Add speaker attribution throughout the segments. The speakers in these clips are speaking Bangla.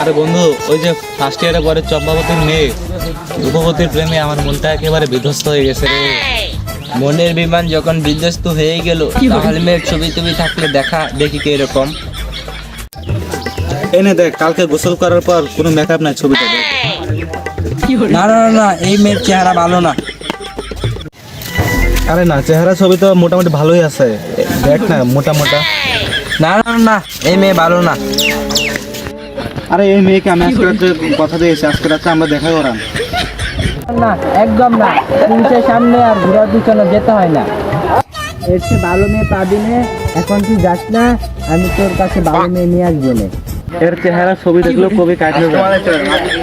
Speaker 1: আরে বন্ধু, ওই যে ফার্স্ট ইয়ারে পরে চম্পাবতীর মেয়ে রূপবতীর প্রেমে আমার মনটা একেবারে বিধ্বস্ত হয়ে গেছে রে।
Speaker 2: মনের বিমান যখন বিধ্বস্ত হয়ে গেল, তাহলে মেয়ের ছবি টবি থাকলে দেখি কি এরকম।
Speaker 1: এনে দেখ, কালকে গোসল করার পর কোনো মেকআপ নাই, ছবিটা দেখ।
Speaker 2: না না না না, এই মেয়ের চেহারা ভালো না।
Speaker 1: আরে না, চেহারা ছবি তো মোটামুটি ভালোই আছে, দেখ না মোটা মোটা।
Speaker 2: না না না, এই মেয়ে ভালো না।
Speaker 1: আরে এই মেয়েকে আমি আজকে রাত্রে কথা দিয়েছি, আজকে রাত্রে আমরা দেখা করাম।
Speaker 2: না একদম না, পুলিশের সামনে আর ঘোরার পিছনে যেতে হয় না। এর চেয়ে ভালো মেয়ে পাবি না, এখন তুই যাস না, আমি তোর কাছে ভালো মেয়ে নিয়ে আসবো না।
Speaker 1: এর চেহারা ছবি দেখলেও কবি কাটলে যায়।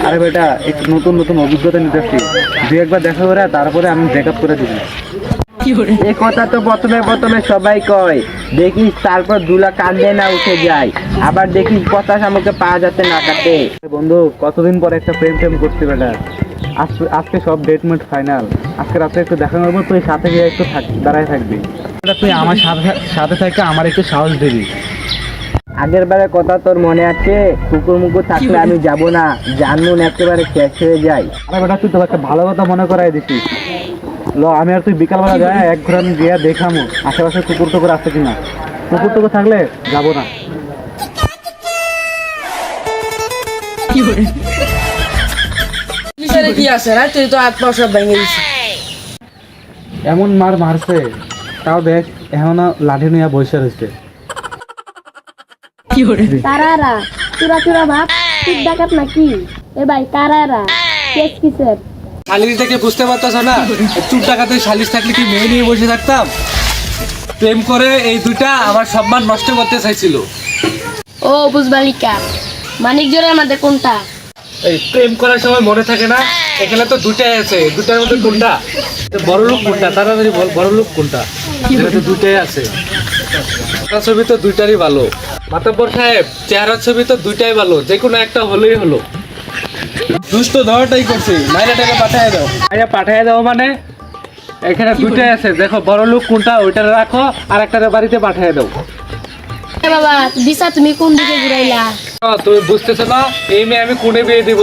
Speaker 1: আরে বেটা, একটু নতুন নতুন অভিজ্ঞতা নিতেছি, দুই একবার দেখা করে তারপরে আমি ব্রেকআপ করে দিবি।
Speaker 2: এই কথা তো প্রথমে সবাই কয়, দেখিস তারপর দুলা কান্দে না উঠে যায়, আবার দেখিস পচাশ আমাকে পাওয়া যাতে না কাটে।
Speaker 1: বন্ধু, কতদিন পরে একটা প্রেম করছি বেটা, আজকে সব ডেটমেন্ট ফাইনাল। আজকে রাতে একটু দেখা করবো, তুই সাথে গিয়ে একটু দাঁড়ায় থাকবি। তুই আমার সাথে থেকে আমার একটু সাহস দিবি।
Speaker 2: আগের বারের কথা তোর মনে আছে? কুকুর মুকুর থাকলে আমি যাব না, জানুন একেবারে শেষ হয়ে যায়।
Speaker 1: আরে বেটা, তুই তো একটা ভালো কথা মনে করাই দিছিস। আমি আর তুই বিকালবেলা যাই এক ঘোরান গিয়ে দেখামো আশেপাশে কুকুর টুকুর আছে কিনা। কুকুর টুকুর থাকলে যাবো না।
Speaker 3: কি আছে না, তুই তো আত্মা সব ভেঙে দিছিস।
Speaker 1: এমন মারছে, তাও দেখ এখনো লাঠি নিয়ে বসে রয়েছে।
Speaker 4: কারারা চুরা ভাব, ঠিক ডাকাত নাকি? এ ভাই কারারা কেস কিসের?
Speaker 3: শালিশ দেখে বুঝতে পারতাছ না? চুপ টাকাতে শালিশ থাকলে কি মেয়ে নিয়ে বসে থাকতাম? প্রেম করে এই দুইটা আমার সম্মান নষ্ট করতে চাইছিল।
Speaker 4: ও বুঝবালিকা, মানিক জোরের মধ্যে কোনটা?
Speaker 3: এই প্রেম করার সময় মনে থাকে না, এখানে তো দুটাই আছে, দুটার মধ্যে কোনটা বড় লোক, কোনটা তাড়াতাড়ি বল, বড় লোক কোনটা? এখানে তো দুটাই আছে। চেহারা ছবি তো দুইটারই ভালো। মাতব্বর সাহেব, চেহারার ছবি তো দুইটাই ভালো, যে কোনো একটা হলেই হলো। দুষ্ট ধরাটাই করছি, মাইরা টাকা পাঠায় দাও। মাইরা পাঠায় দাও মানে এখানে দুইটাই আছে, দেখো বড় লোক কোনটা ওইটা রাখো, আর একটা বাড়িতে পাঠায় দাও।
Speaker 4: বাবা দিশা, তুমি কোন দিকে ঘুরাইলা?
Speaker 3: তুমি বুঝতেছো না, এই মেয়ে আমি কোনে বিয়ে দিব?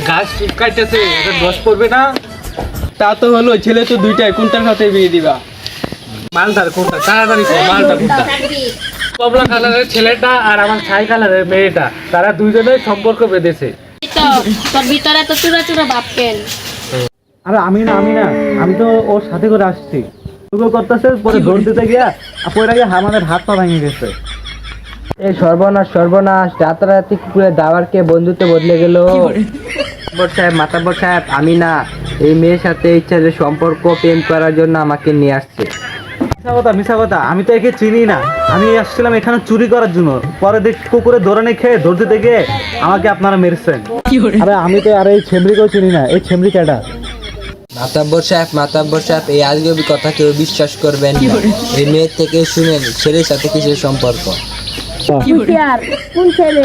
Speaker 3: ঘাস কাটতেছে, এখন রস পড়বে না।
Speaker 2: তা তো হলো, ছেলে তো দুইটাই, কোনটার সাথে বিয়ে দিবা?
Speaker 3: মালদার কোনটা? তাড়াতাড়ি মালটা কোনটা? কমলা কালারের ছেলেটা আর আমার ছাই কালারের মেয়েটা, তারা দুইজনের সম্পর্ক বেঁধেছে।
Speaker 4: তোর ভিতরে তো চুরা ভাব কেন?
Speaker 1: আরে আমি না, আমি তো ওর সাথে করে আসছি। টুকু করতেছে, পরে দৌড় দিতে গিয়া পরে গিয়ে আমাদের হাত পা ভেঙে গেছে।
Speaker 2: এই সর্বনাশ, রাতারাতি কুকুরে দাওয়ারকে বন্ধুত্বে বদলে গেল। মাতাব্বর সাহেব, আমি না, এই মেয়ের সাথে ইচ্ছা যে সম্পর্ক প্রেম করার জন্য আমাকে নিয়ে আসছে।
Speaker 1: মিশা কথা, আমি তো একে চিনি না। আমি আসছিলাম এখানে চুরি করার জন্য, পরে দেখ কুকুরে দৌড়ানি খেয়ে দৌড় দিতে গিয়ে আমাকে আপনারা মেরেছেন। আরে আমি তো আর এই ছেমরিকেও চিনি না। এই ছেমরি কেটা?
Speaker 2: মাতাব্বর সাহেব, এই আজগবি কথা কেউ বিশ্বাস করবেন না। এই মেয়ের থেকে শুনেন ছেলের সাথে কিসের সম্পর্ক।
Speaker 4: হুশিয়ার কোন ছেলে?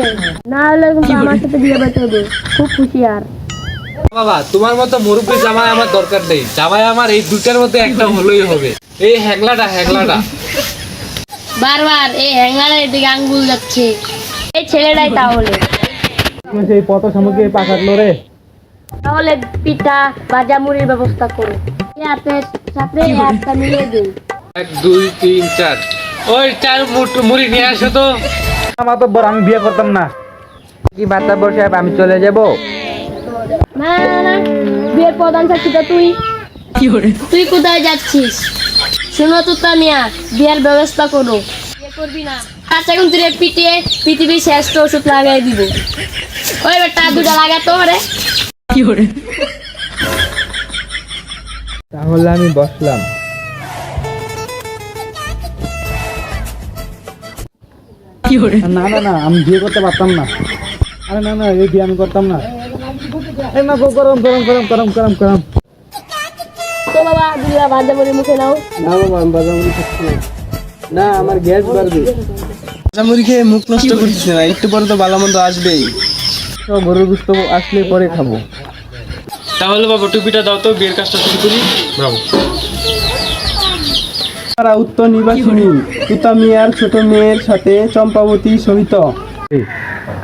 Speaker 4: না হলে কিন্তু আমার সাথে বিয়ে করতে হবে, খুব হুশিয়ার।
Speaker 3: বাবা, তোমার মতো মুরব্বী জামাই আমার দরকার নেই। জামাই আমার এই দুটার মধ্যে একটা হলেই হবে। এই হ্যাংলাটা
Speaker 4: বারবার এই হ্যাঙ্গারের দিকে আঙ্গুল যাচ্ছে, এই ছেলেটাই তাহলে।
Speaker 1: সেই পথ সামগ্রী পাকাটলো রে।
Speaker 4: তাহলে পিঠা ভাজা মুড়ির ব্যবস্থা করো, হাতের সাথে একটা মিলিয়ে দিন।
Speaker 3: 1 2 3 4, ওই 4 মুড়ি নিয়ে আসো তো।
Speaker 1: মাতব্বর, আমি বিয়ে করতাম না।
Speaker 2: কি মাতাব্বর সাহেব, আমি চলে যাব?
Speaker 4: না, বিয়ের প্রধান সাক্ষী তো তুই। তুই কোথায় যাচ্ছিস? শোনো তো তামিয়া, বিয়ের ব্যবস্থা করো। বিয়ে করবি না, আচ্ছা এখন তুই পিটিয়ে পৃথিবীর শ্রেষ্ঠ ওষুধ লাগাই দিব। ওই বেটা দুটা লাগাতো রে।
Speaker 2: তাহলে আমি বসলাম।
Speaker 1: না, আমি বিয়ে করতে পারতাম না। আরে না, এই বিয়ে আমি করতাম না। গরম।
Speaker 4: তো বাবা দুটা ভাজা মুড়ি মুখে নাও।
Speaker 2: না বাবা, আমি বাজামুড়ি খাচ্ছি না, আমার গ্যাস বাড়বে। বাজামুড়ি খেয়ে মুখ নষ্ট করতেছে না, একটু পরে তো ভালো মন্দ আসবেই। গরুর গোশত আসলে পরে খাবো।
Speaker 3: তাহলে বাবা টুপিটা দাও তো, বিয়ের কাজটা শুরু করি। ব্রাভো।
Speaker 5: তারা উত্তর নির্বাচনী তুতা মিয়ার ছোট মেয়ের সাথে চম্পাবতী সহিত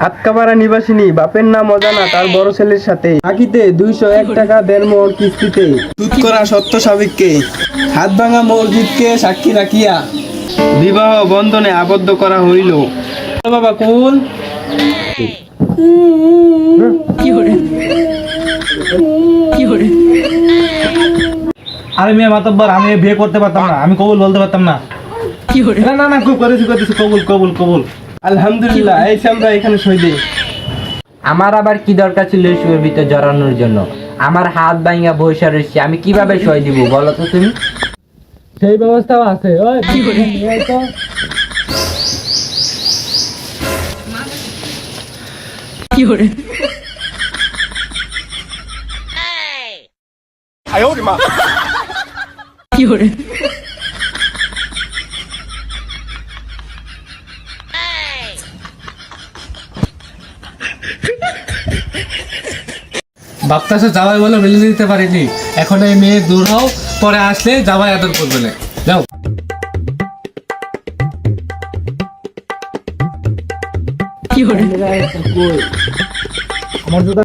Speaker 2: আটকাপাড়া নিবাসিনী, বাপের নাম অজানা, তার বড় ছেলের সাথে বাকিতে 201 টাকা দেড় মোর কিস্তিতে সুদ করা সত্য সাবেককে হাত ভাঙা মসজিদকে সাক্ষী রাখিয়া বিবাহ বন্ধনে আবদ্ধ করা হইল। বাবা কুল
Speaker 1: আরে মেয়ে মাতব্বর, আমি বিয়ে করতে পারতাম না, আমি কবুল বলতে পারতাম না। না না না, খুব করেছি কবুল কবুল কবুল।
Speaker 2: আলহামদুলিল্লাহ, এই আমরা এখানে সই দিই। আমার আবার কি দরকার ছিল এই শুয়ের ভিতর জড়ানোর জন্য? আমার হাত ভাঙা বৈশা রয়েছে, আমি কিভাবে সই দিব বলো তো তুমি?
Speaker 1: সেই ব্যবস্থাও আছে। ওই এই তো।
Speaker 3: বাপতাসে যাওয়াই বলে মেনে নিতে পারিনি, এখন এই মেয়ে দূর হও, পরে আসলে যাওয়াই আদর করবে না। যাও।
Speaker 1: আমার জুতা